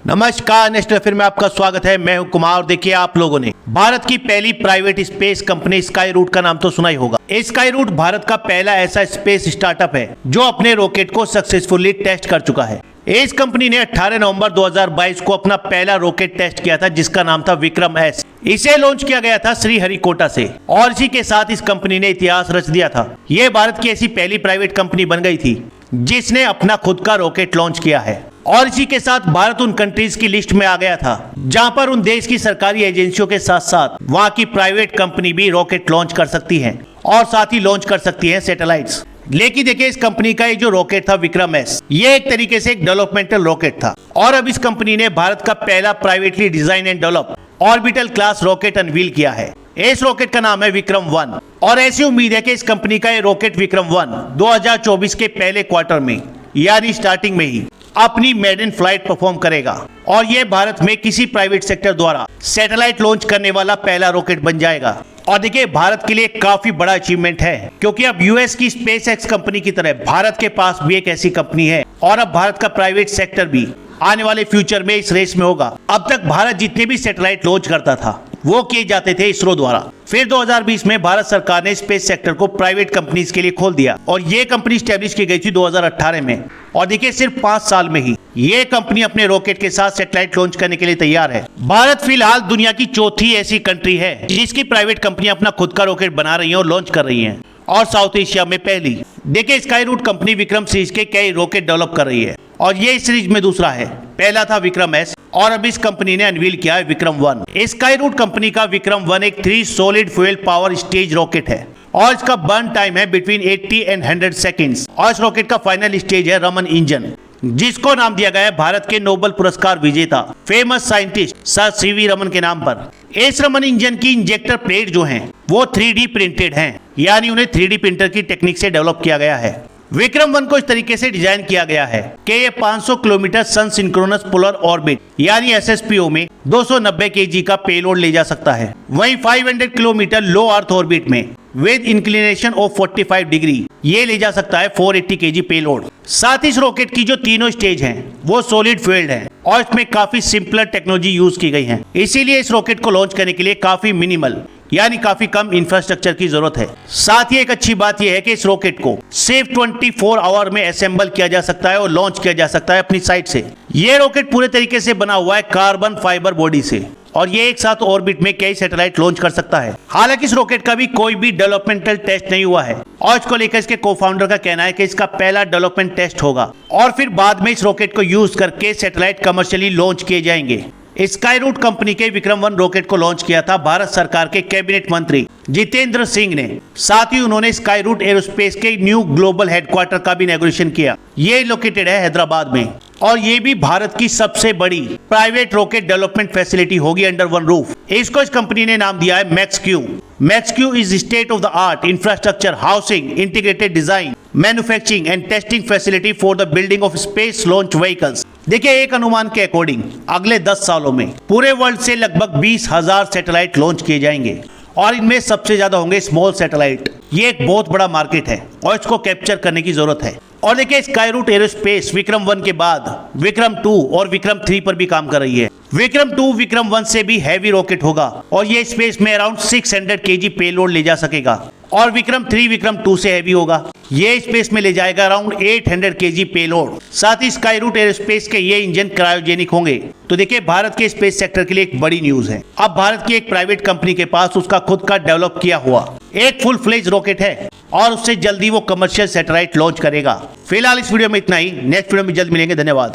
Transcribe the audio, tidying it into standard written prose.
नमस्कार, national film में आपका स्वागत है। मैं हूं कुमार। और देखिए, आप लोगों ने भारत की पहली private space company Skyroot का नाम तो सुना ही होगा। स्काई रूट भारत का पहला ऐसा स्पेस स्टार्टअप है जो अपने रॉकेट को सक्सेसफुली टेस्ट कर चुका है। इस कंपनी ने 18 नवंबर 2022 को अपना पहला रॉकेट टेस्ट किया था, जिसका नाम था विक्रम एस। इसे लॉन्च किया गया था श्रीहरिकोटा से और इसी के साथ इस कंपनी ने इतिहास रच दिया था। ये भारत की ऐसी पहली प्राइवेट कंपनी बन गई थी जिसने अपना खुद का रॉकेट लॉन्च किया है। और इसी के साथ भारत उन कंट्रीज की लिस्ट में आ गया था जहां पर उन देश की सरकारी एजेंसियों के साथ साथ वहां की प्राइवेट कंपनी भी रॉकेट लॉन्च कर सकती हैं और साथ ही लॉन्च कर सकती हैं सैटेलाइट्स। लेकिन देखिए, इस कंपनी का ये जो रॉकेट था विक्रम एस, ये एक तरीके से एक डेवलपमेंटल रॉकेट था। और अब इस कंपनी ने भारत का पहला privately design and develop orbital class rocket unveil किया है। इस रॉकेट का नाम है विक्रम 1 और ऐसी उम्मीद है कि इस कंपनी का ये रॉकेट विक्रम 1 2024 के पहले क्वार्टर में यानी स्टार्टिंग में ही अपनी मेडन फ्लाइट परफॉर्म करेगा और यह भारत में किसी प्राइवेट सेक्टर द्वारा सैटेलाइट लॉन्च करने वाला पहला रॉकेट बन जाएगा। और देखिए, भारत के लिए काफी बड़ा अचीवमेंट है क्योंकि अब यूएस की स्पेसएक्स कंपनी की तरह भारत के पास भी एक ऐसी कंपनी है और अब भारत का प्राइवेट सेक्टर भी आने वाले फ्यूचर में इस रेस में होगा। अब तक भारत जितने भी सैटेलाइट लॉन्च करता था वो किए जाते थे इसरो द्वारा। फिर 2020 में भारत सरकार ने स्पेस सेक्टर को प्राइवेट कंपनीज के लिए खोल दिया और ये कंपनी स्टैब्लिश की गई थी 2018 में। और देखिए, सिर्फ 5 साल में ही ये कंपनी अपने रॉकेट के साथ सैटेलाइट लॉन्च करने के लिए तैयार है। भारत फिलहाल दुनिया की चौथी ऐसी कंट्री है जिसकी प्राइवेट कंपनी अपना खुद का रॉकेट बना रही है और लॉन्च कर रही है, और साउथ एशिया में पहली। देखिए, Skyroot company Vikram series के कई रॉकेट डेवलप कर रही है और ये इस सीरीज में दूसरा है। पहला था विक्रम एस और अब इस कंपनी ने अनवील किया है विक्रम 1। स्काई रूट कंपनी का विक्रम 1 एक 3 solid fuel power stage rocket है और इसका बर्न टाइम है बिटवीन 80 एंड 100 सेकेंड्स। और इस रॉकेट का फाइनल स्टेज है रमन इंजन, जिसको नाम दिया गया है भारत के नोबेल पुरस्कार विजेता famous scientist sir CV Raman के नाम पर। इस रमन इंजन की इंजेक्टर प्लेट जो हैं वो 3D प्रिंटेड हैं, यानी उन्हें 3D प्रिंटर की टेक्निक से डेवलप किया गया है। विक्रम 1 को इस तरीके से डिजाइन किया गया है कि ये 500 किलोमीटर सन सिंक्रोनस पोलर ऑर्बिट यानी SSPO में 290 kg का पेलोड ले जा सकता है। वहीं 500 किलोमीटर लो अर्थ ऑर्बिट में विद इंक्लिनेशन ऑफ 45 डिग्री ये ले जा सकता है 480 kg पेलोड। साथ ही इस रॉकेट की जो तीनों स्टेज हैं वो सॉलिड फ्यूल्ड हैं और इसमें काफी सिंपलर टेक्नोलॉजी यूज की गई है। इसीलिए इस रॉकेट को लॉन्च करने के लिए काफी मिनिमल यानी काफी कम इंफ्रास्ट्रक्चर की जरूरत है। साथ ही एक अच्छी बात यह है कि इस रॉकेट को सिर्फ 24 आवर में असेंबल किया जा सकता है और लॉन्च किया जा सकता है अपनी साइड से। यह रॉकेट पूरे तरीके से बना हुआ है कार्बन फाइबर बॉडी से और ये एक साथ ऑर्बिट में कई सैटेलाइट लॉन्च कर सकता है। हालांकि इस रॉकेट का भी कोई भी डेवलपमेंटल टेस्ट नहीं हुआ है और इसको लेकर इसके को-फाउंडर का कहना है कि इसका पहला डेवलपमेंट टेस्ट होगा और फिर बाद में इस रॉकेट को यूज करके सैटेलाइट कमर्शियली लॉन्च किए जाएंगे। स्काई रूट कंपनी के विक्रम 1 रॉकेट को लॉन्च किया था भारत सरकार के कैबिनेट मंत्री जितेंद्र सिंह ने। साथ ही उन्होंने स्काई रूट एरोस्पेस के न्यू ग्लोबल हेडक्वार्टर का भी इनॉग्रेशन किया। ये लोकेटेड है हैदराबाद में और ये भी भारत की सबसे बड़ी प्राइवेट रॉकेट डेवलपमेंट फैसिलिटी होगी अंडर वन रूफ। इसको इस कंपनी ने नाम दिया है max-Q. Max-Q is state of the art infrastructure housing integrated design manufacturing and testing facility for the building of space launch vehicles. देखिए, एक अनुमान के अकॉर्डिंग अगले 10 सालों में पूरे वर्ल्ड से लगभग 20,000 सैटेलाइट लॉन्च किए जाएंगे और इनमें सबसे ज्यादा होंगे स्मॉल सैटेलाइट। ये एक बहुत बड़ा मार्केट है और इसको कैप्चर करने की जरूरत है। और देखिए, स्काई रूट एरोस्पेस विक्रम 1 के बाद विक्रम 2 और विक्रम 3 पर भी काम कर रही है। विक्रम 2 विक्रम 1 से भी हैवी रॉकेट होगा और ये स्पेस में अराउंड 600 kg पेलोड ले जा सकेगा। और विक्रम 3 विक्रम 2 से हैवी होगा, ये स्पेस में ले जाएगा अराउंड 800 kg पेलोड। साथ ही स्काई रूट एरोस्पेस के ये इंजन क्रायोजेनिक होंगे। तो देखिए, भारत के स्पेस सेक्टर के लिए एक बड़ी न्यूज है। अब भारत की एक प्राइवेट कंपनी के पास उसका खुद का डेवलप किया हुआ एक फुल फ्लेज रॉकेट है और उससे जल्दी वो कमर्शियल सैटेलाइट लॉन्च करेगा। फिलहाल इस वीडियो में इतना ही। नेक्स्ट वीडियो में जल्द मिलेंगे। धन्यवाद।